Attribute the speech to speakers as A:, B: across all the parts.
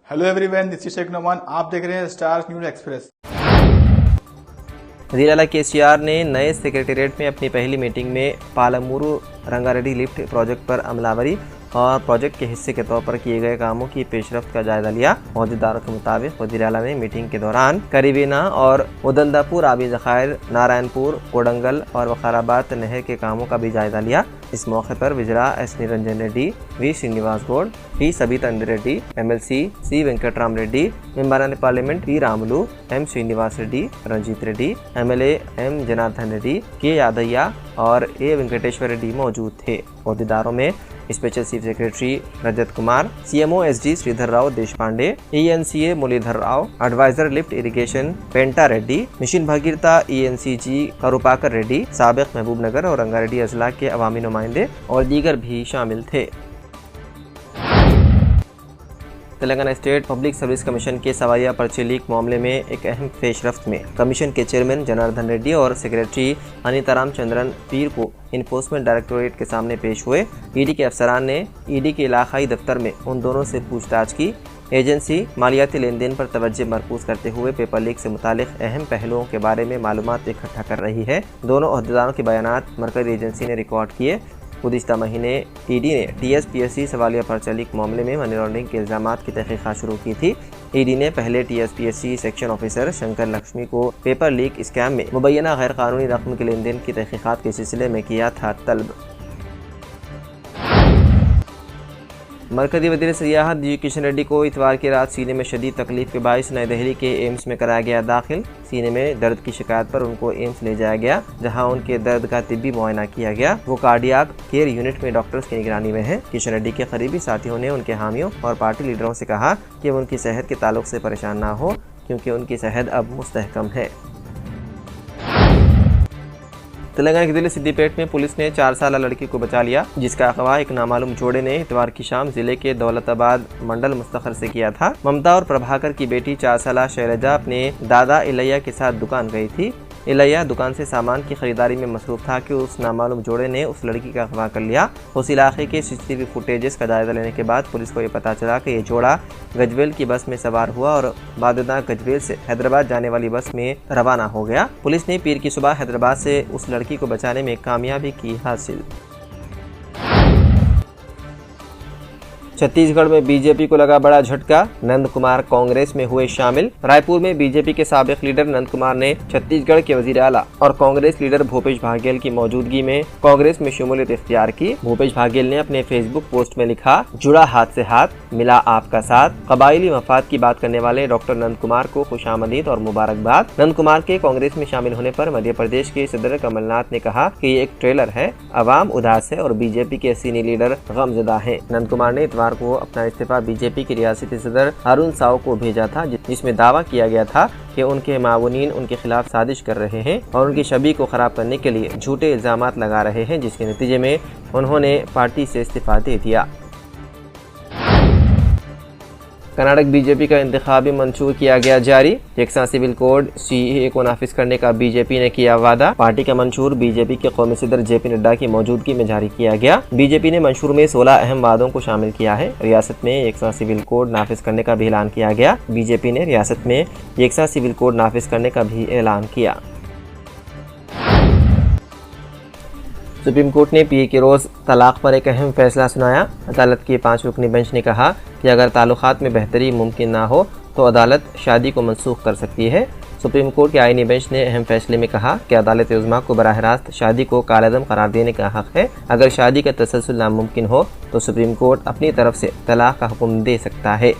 A: Hello everyone, this is Shaikh Noman. आप देख रहे हैं स्टार न्यूज एक्सप्रेस।
B: वज़ीर-ए-आला केसीआर ने नए सेक्रेटेरिएट में अपनी पहली मीटिंग में पालमूरू रंगारेड्डी लिफ्ट प्रोजेक्ट पर अमलावरी और प्रोजेक्ट के हिस्से के तौर पर किए गए कामों की पेशरफ्त का जायजा लिया। मौजूदारों के मुताबिक वज़ीर-ए-आला ने मीटिंग के दौरान करीबीना और उदंदापुर आबी ज़खायर, नारायणपुर, कोडंगल और वखाराबाद नहर के कामों का भी जायजा लिया। इस मौके पर वज़ीरा S Niranjan Reddy, V Srinivas Goud, P Sabitha Reddy, MLC C Venkatram Reddy, मेंबरान parliament P Ramulu, M Srinivas Reddy, Ranjith Reddy, MLA M Janardhan Reddy, K Yadaiah और A वेंकटेश्वर रेड्डी मौजूद थे। अहदेदारों में special chief secretary Rajat Kumar, CMO SD Sridhar Rao Deshpande, ENCA Muralidhar Rao, adviser lift irrigation Penta Reddy, mission Bhagiratha ENCG Karupakar Reddy, साबिक महबूब नगर और रंगारेड्डी अजला के अवामी नुमाइंदे और दीगर भी शामिल थे। Telangana state public service commission के सवालिया पर्चे लीक मामले में एक अहम पेशरफ्त में कमीशन के चेयरमैन जनार्दन रेड्डी और सेक्रेटरी अनिताराम चंद्रन पीर को इन्फोर्समेंट डायरेक्टोरेट के सामने पेश हुए। ईडी के अफसरान ने ईडी के इलाकाई दफ्तर में उन दोनों से पूछताछ की। एजेंसी मालियाती लेन देन पर तवज्जो मरकूज करते हुए पेपर लीक से मुतालिक अहम पहलुओं के बारे में मालूमात इकट्ठा कर रही है। दोनों अहदेदारों के बयानात मरकज़ी एजेंसी ने रिकॉर्ड किए। गुज़िश्ता महीने ईडी ने TSPSC सवालिया पर्चा लीक मामले में मनी लॉन्ड्रिंग के इल्ज़ामात की तहकीक़ात शुरू की थी। ईडी ने पहले TSPSC section officer Shankar Lakshmi को पेपर लीक स्कैम में मुबैना गैर कानूनी रकम के लेन देन की तहकीक़ात के सिलसिले में किया था तलब। मरकज़ी वज़ीर सियाहत जी किशन रेड्डी को इतवार की रात सीने में शदीद तकलीफ के बायस नई दिल्ली के एम्स में कराया गया दाखिल। सीने में दर्द की शिकायत पर उनको एम्स ले जाया गया, जहां उनके दर्द का तिब्बी मुआयना किया गया। वो कार्डियाक केयर यूनिट में डॉक्टर्स की निगरानी में हैं। किशन रेड्डी के करीबी साथियों ने उनके हामियों और पार्टी लीडरों से कहा कि वो उनकी सेहत के ताल्लुक से परेशान ना हो, क्योंकि उनकी सेहत अब मुस्तहकम है। तेलंगाना की दिल्ली सिद्दीपेट में पुलिस ने 4 साला लड़की को बचा लिया, जिसका अगवा एक नामालूम जोड़े ने इतवार की शाम जिले के दौलताबाद मंडल मुस्तखर से किया था। ममता और प्रभाकर की बेटी 4 साला शैलजा अपने दादा इलैया के साथ दुकान गई थी। इलैया दुकान से सामान की खरीदारी में मसरूफ था कि उस नामालूम जोड़े ने उस लड़की का अगवा कर लिया। उस इलाके के CCTV फुटेजेस का जायजा लेने के बाद पुलिस को ये पता चला कि ये जोड़ा गजवेल की बस में सवार हुआ और बाददा गजवेल से हैदराबाद जाने वाली बस में रवाना हो गया। पुलिस ने पीर की सुबह हैदराबाद से उस लड़की को बचाने में कामयाबी की हासिल। छत्तीसगढ़ में बीजेपी को लगा बड़ा झटका, नंद कुमार कांग्रेस में हुए शामिल। रायपुर में बीजेपी के साबिक लीडर नंद कुमार ने छत्तीसगढ़ के वजीर आला और कांग्रेस लीडर भूपेश भागेल की मौजूदगी में कांग्रेस में शमूलियत इख्तियार की। भूपेश भागेल ने अपने फेसबुक पोस्ट में लिखा, जुड़ा हाथ से हाथ, मिला आपका साथ। कबायली मफाद की बात करने वाले डॉक्टर नंद कुमार को खुशामदीद और मुबारकबाद। नंद कुमार के कांग्रेस में शामिल होने पर मध्य प्रदेश के सदर कमलनाथ ने कहा कि ये एक ट्रेलर है, अवाम उदास है और बीजेपी के सीनियर लीडर गमजदा है। नंद कुमार ने को अपना इस्तीफा बीजेपी के रियासती सदर अरुण साव को भेजा था, जिसमें दावा किया गया था कि उनके मावनीन उनके खिलाफ साजिश कर रहे हैं और उनकी छवि को खराब करने के लिए झूठे इल्जामात लगा रहे हैं, जिसके नतीजे में उन्होंने पार्टी से इस्तीफा दे दिया। कर्नाटक बीजेपी का इंतखाबी मंशूर किया गया जारी। यकसा सिविल कोड CAA को नाफिज करने का बीजेपी ने किया वादा। पार्टी का मंशूर बीजेपी के कौमी सदर JP नड्डा की मौजूदगी में जारी किया गया। बीजेपी ने मंशूर में 16 अहम वादों को शामिल किया है। रियासत में यकसा सिविल कोड नाफिज करने का भी ऐलान किया गया। बीजेपी ने रियासत में यकसा सिविल कोड नाफिज करने का भी ऐलान किया। सुप्रीम कोर्ट ने PA के रोज़ तलाक पर एक अहम फैसला सुनाया। अदालत की 5 रुकनी बेंच ने कहा कि अगर ताल्लुकात में बेहतरी मुमकिन ना हो तो अदालत शादी को मनसूख कर सकती है। सुप्रीम कोर्ट के आईनी बेंच ने अहम फैसले में कहा कि अदालत उज़्मा को बराह रास्त शादी को कालअदम करार देने का हक है। अगर शादी का तसलसल नामुमकिन हो तो सुप्रीम कोर्ट अपनी तरफ से तलाक का हुक्म दे सकता है।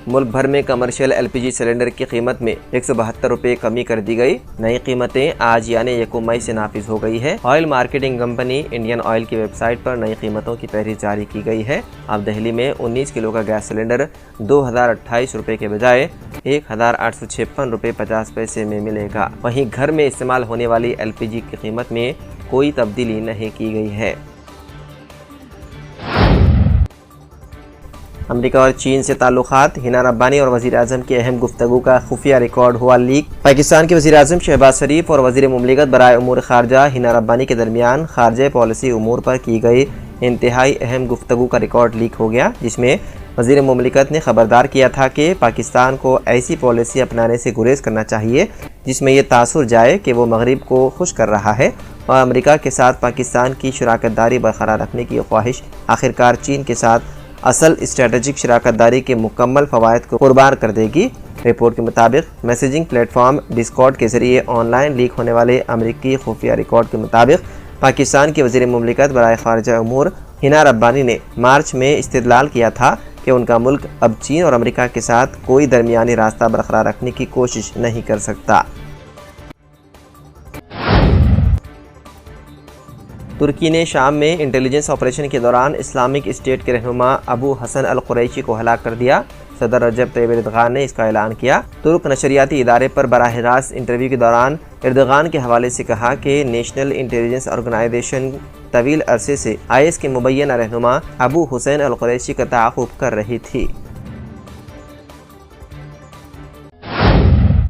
B: मुल्क भर में कमर्शियल LPG सिलेंडर की कीमत में 172 रुपये कमी कर दी गई। नई कीमतें आज यानी 1 मई से नाफिज हो गई है। Oil marketing company Indian oil की वेबसाइट पर नई कीमतों की फहरिस्त जारी की गई है। अब दिल्ली में 19 किलो का गैस सिलेंडर 2028 रुपये के बजाय 1856 रुपये 50 पैसे में मिलेगा। वहीं घर में इस्तेमाल होने वाली LPG की कीमत में कोई तब्दीली नहीं की गई है। अमेरिका और चीन से ताल्लुकात, हिना रब्बानी और वज़ीर आज़म की अहम गुफ्तगू का खुफिया रिकॉर्ड हुआ लीक। पाकिस्तान के वज़ीर आज़म शहबाज शरीफ और वज़ीर मुमलिकत बराए उमूर खारजा हिना रब्बानी के दरमियान खारजा पॉलिसी उमूर पर की गई इंतहाई अहम गुफ्तगू का रिकॉर्ड लीक हो गया, जिसमें वज़ीर मुमलिकत ने खबरदार किया था कि पाकिस्तान को ऐसी पॉलिसी अपनाने से गुरेज करना चाहिए जिसमें यह तासुर जाए कि वो मगरिब को खुश कर रहा है और अमेरिका के साथ पाकिस्तान की शराकतदारी बरकरार रखने की ख्वाहिश आखिरकार चीन के साथ असल स्ट्रेटजिक शराकतदारी के मुकम्मल फ़वाइद को कुर्बान कर देगी। रिपोर्ट के मुताबिक मैसेजिंग प्लेटफॉर्म डिस्कॉर्ड के ज़रिए ऑनलाइन लीक होने वाले अमेरिकी खुफिया रिकॉर्ड के मुताबिक पाकिस्तान के वज़ीर मुमलिकत बराए ख़ारिजा उमूर हिना रब्बानी ने मार्च में इस्तिदलाल किया था कि उनका मुल्क अब चीन और अमेरिका के साथ कोई दरमियानी रास्ता बरकरार रखने की कोशिश नहीं कर सकता। तुर्की ने शाम में इंटेलिजेंस ऑपरेशन के दौरान इस्लामिक स्टेट के रहनुमा अबू हसन अल कुरैशी को हलाक कर दिया। सदर रजब तैयब एर्दोगान ने इसका ऐलान किया। तुर्क नशरियाती इदारे पर बराह रास्त इंटरव्यू के दौरान एर्दोगान के हवाले से कहा कि नेशनल इंटेलिजेंस ऑर्गेनाइजेशन तवील अरसे से IS के मुबैना रहनुमा अबू हुसैन अल कुरैशी का ताक़ुब कर रही थी।